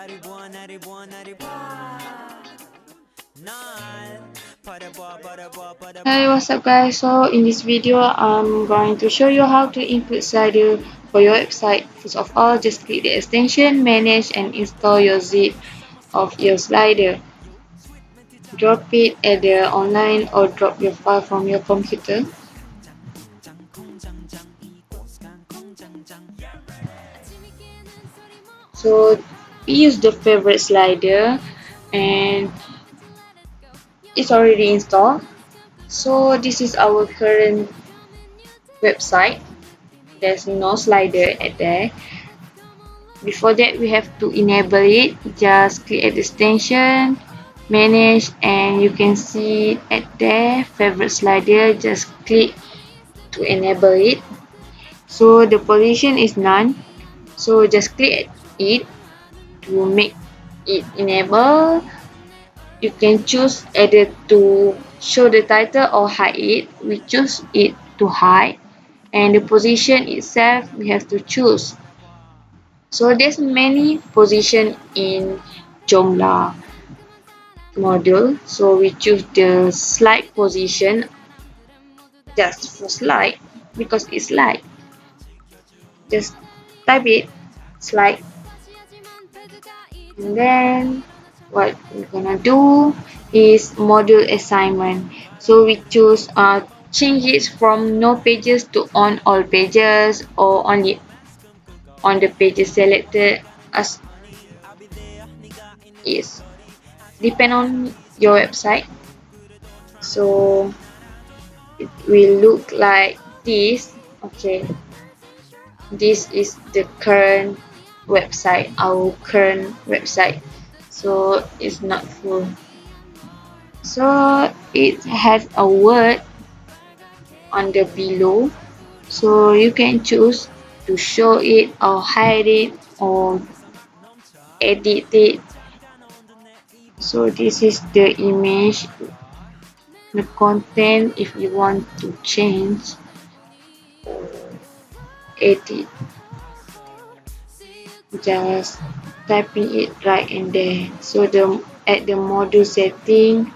Hey, what's up guys? So in this video I'm going to show you how to input slider for your website. First of all, just click the extension, manage and install your zip of your slider. Drop it either online or drop your file from your computer. So we use the favorite slider and it's already installed. So this is our current website. There's no slider at there. Before that, we have to enable it. Just click at the extension, manage, and you can see at there favorite slider. Just click to enable it. So the position is none. So just click it to make it enable. You can choose either to show the title or hide it. We choose it to hide, and the position itself we have to choose. So there's many position in Joomla module. So we choose the slide position just for slide because it's slide. Just type it slide, and then what we're gonna do is module assignment. So we choose change it from no pages to on all pages or only on the pages selected as is. Depend on your website. So it will look like this. Okay, this is the current website, our current website. So it's not full. So it has a word on the below. So you can choose to show it or hide it or edit it. So this is the image, the content. If you want to change or edit, just typing it right in there. So at the module setting,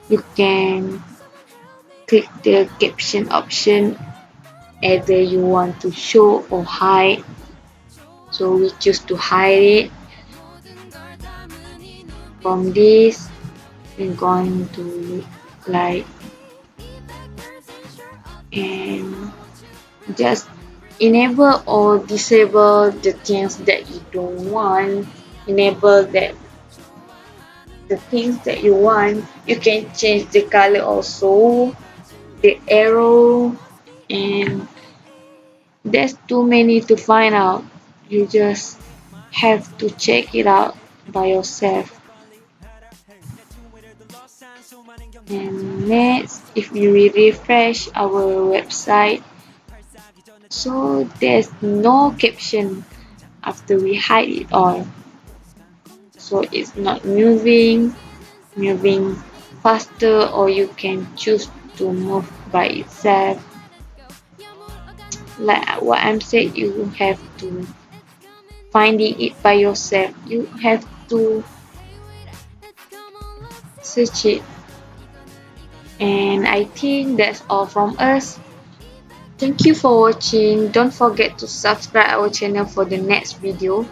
you can click the caption option. Either you want to show or hide. So we choose to hide it. From this, we're going to look like, and just enable or disable the things that you don't want. Enable that the things that you want. You can change the color also, the arrow, and there's too many to find out. You just have to check it out by yourself. And next, if you refresh our website, so there's no caption after we hide it all. So it's not moving faster, or you can choose to move by itself. Like what I'm saying, you have to finding it by yourself. You have to search it. And I think that's all from us. Thank you for watching. Don't forget to subscribe our channel for the next video.